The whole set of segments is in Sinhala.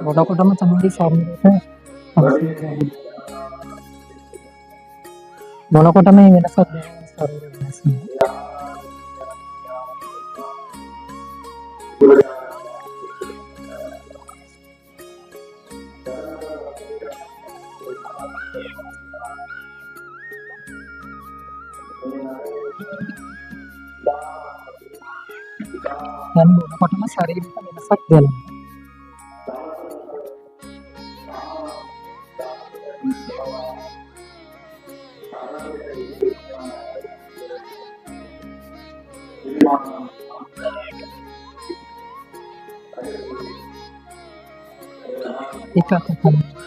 මොනකොටම තමයි ශරීරයට මොනකොටම මේ වෙනසක් දැනෙන ශරීර වෙනස. දැන් මොනකොටම ශරීරයට වෙනසක් දැනෙනවා. ඒක තමයි.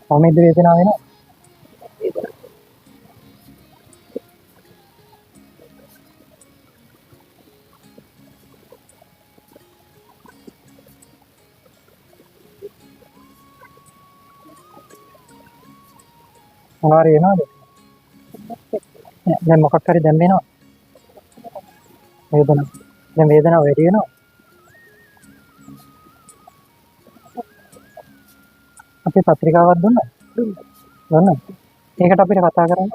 කොහොමද වේදනාව වෙනවද? මොනවාරි වෙනවද? දැන් මොකක් හරි දැන් වෙනවද? වේදනාව. දැන් වේදනාව වැඩි වෙනවද? අපි පත්‍රිකාවක් දුන්නා. දුන්නා. ඒකට අපිට කතා කරන්න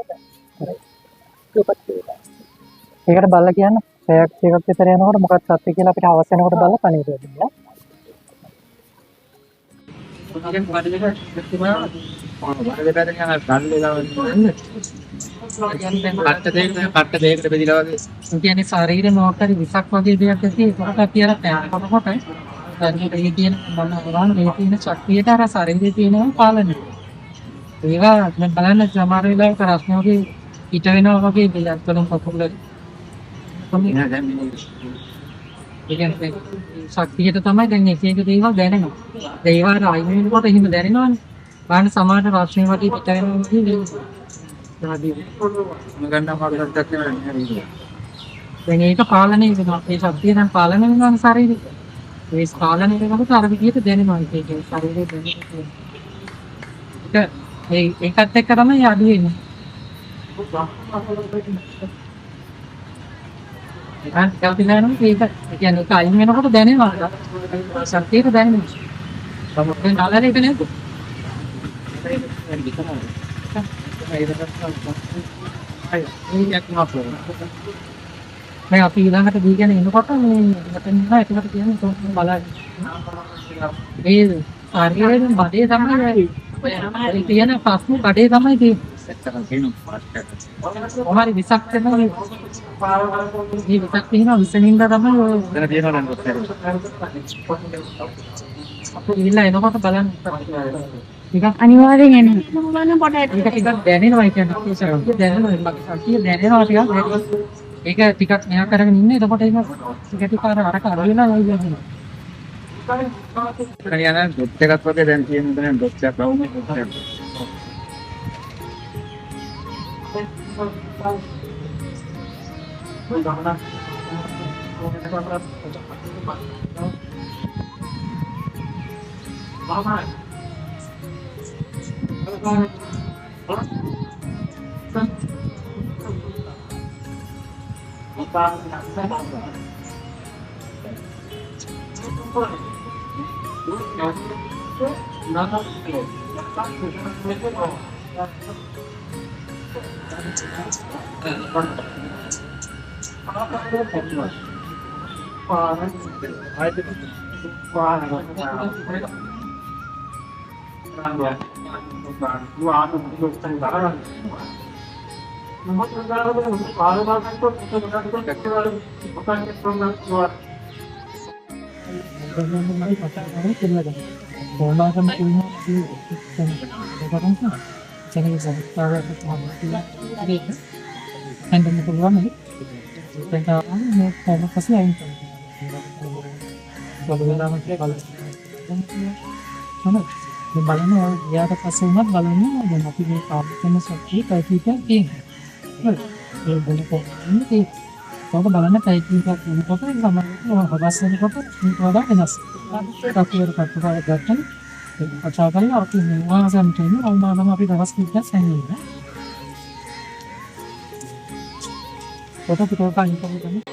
ඒකට බලලා කියන්න. පැයක් දෙකක් විතර යනකොට මොකක්ද සත්‍ය කියලා අපිට අවශ්‍ය වෙනකොට බලලා කණේ දෙන්න. කට්ට දෙකකට බෙදලා වගේ. කියන්නේ ශරීරේ මොකක් හරි විසක් වගේ දෙයක් ඇති ඒකට කියලා පැනනකොට ඒ තියෙන මේ තියෙන ශක්තියට අර ශරීරයේ තියෙනවා පාලනය. ඒවා මම බලන්න සමහර වෙලාවට රස්නෝගේ පිට වෙනවා වගේ දෙයක් තුනක් පොකුල. ශක්තියට තමයි දැන් එක එක දේවල් දැනෙනවා. ඒවා අයින් වෙනකොට එහෙම දැනෙනවනේ. බලන්න සමහර රස්නේ වගේ පිට වෙනවා වගේ දැන් ඒක පාලනය වෙනවා. ඒ ශක්තිය දැන් පාලනය වෙනවා ශරීරේ. ඒ පාලනය වෙනකොට අර විදිහට දැනෙනවා ඒකේ ශරීරේ දැනෙනවා. ඒකත් එක්ක තමයි අඩු වෙන්නේ. ඒක කියන්නේ කයින් වෙනකොට දැනෙනවා. ශක්තියට දැනෙනවා. තමයි නලර එක නේද? මේ අපි ඊළඟට දීගෙන එනකොට මේ මෙතන ඉන්න එකකට කියන්නේ කොහොමද බලන්න. මේ ශරීරයෙන් බඩේ තමයි ඔය තියෙන ප්‍රශ්න බඩේ තමයි තියෙන්නේ. ඔහරි විසක් වෙනවා. මේ විසක් තියෙනවා විසනින්ද තමයි ඔය දැන් තියෙනවා නේද? අපි ඉන්න එනකොට බලන්න. ටිකක් අනිවාර්යෙන් එනවා. මොන පොඩ ටිකක් දැනෙනවා කියන්නේ දැනෙනවා ටිකක් ඒක ටිකක් මෙහා කරගෙන ඉන්න. එතකොට ඒක ටික ටික අරක අර වෙලා යයි යනවා. යන ඩොට් එකක් වගේ දැන් තියෙන දැන් ඩොට් එකක් වුනේ ඩොට් එකක්. බලන්න යාට පස්සේ වුණත් බලන්න දැන් අපි මේ කාර්යක්‍රම සත්‍යය කයිටියක් තියෙනවා. ඒ බලකොට ඉන්නේ ඒක බලන්න කයිටියක් වෙනකොට ගමන හවස් වෙනකොට මේක වඩා වෙනස්. කපුවර කපුවර ගන්න අචා කරලා අපි නිවාසම් කියන අවමානම අපි දවස් කිහිපයක් සැනින්න. ෆොටෝ පිටුවක අනිත් එක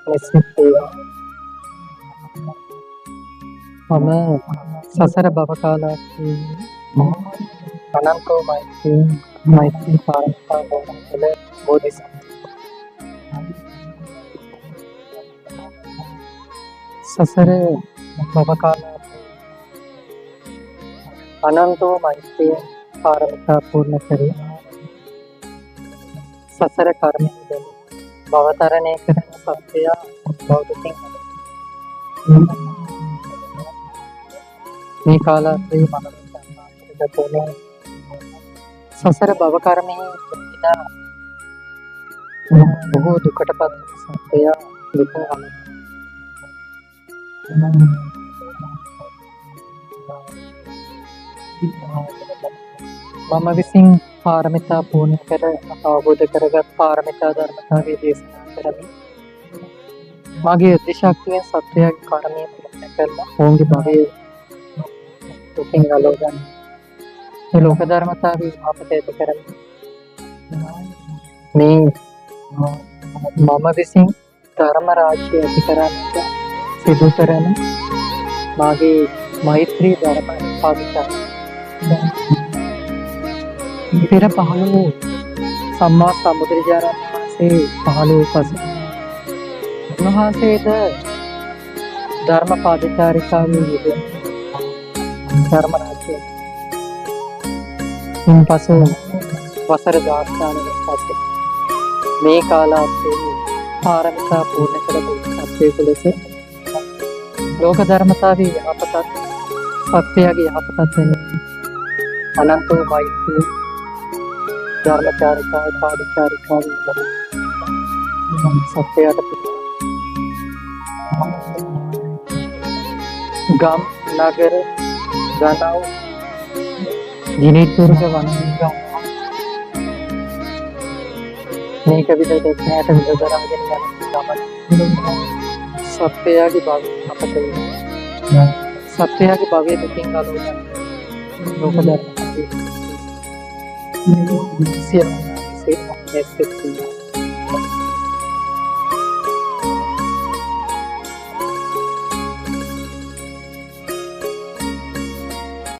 මෙසිතේ මම සසර භව කාලයේ අනන්තෝ මෛත්‍රී පාරමිතා වල බෝධිසත්ව සසර භව කාලයේ අනන්තෝ මෛත්‍රී පාරමිතා පූර්ණ කරේ සසර කර්මයෙන් භවතරණය කරන සත්‍යය බෞද්ධින් මේ කාලයේ මනසට සසර භව කර්මයේ පිටින බොහෝ දුකටපත් සත්‍යය විකුණන මම විසින් පාරමිතා පූර්ණ කර අවබෝධ කරගත් පාරමිතා ධර්මතාවයේ දේශනා කරමි. මගේ උද්දේශක්තියෙන් සත්‍යයේ කර්මයේ පූර්ණ කරලා ඔවුන්ගේ භවයේ දුකින් ගලව ගන්න. මේ ලෝක ධර්මතාවයේ අපට ඇති කරමි. මේ මම විසින් ධර්ම රාජ්‍ය ඇති කරන්නට සිදු කරන මාගේ මෛත්‍රී ධර්ම පාවිච්චි පෙර පහළ වූ සම්මා සම්බුදුරජාණන් වහන්සේ පහළ වූ පසු උන්වහන්සේට ධර්ම පාදචාරිකාවේ යෙදෙන ධර්ම රාජ්‍යය ඉන්පසු වසර 10 ගානකට පස්සේ මේ කාලාන්තයේ පාරමිතා පූර්ණ කළ බුද්ධත්වයේ ලෙස ලෝක ධර්මතාවයේ යහපතත් සත්‍යයේ යහපතත් වෙන අනන්තෝ මෛත්‍රී ධර්මචාරිකාව පාදචාරිකාව සත්‍යයට ගම් නගර ගණව දිනෙතුරුක වන්දිගම් මේක විදිහට එක්නෑට විදදරාගෙන යන ගමන සත්‍යයේ භවය අපට වෙනවා සත්‍යයේ භවයේ දුකින් ගලව ගන්න ලෝක ධර්මතාවයේ සියලු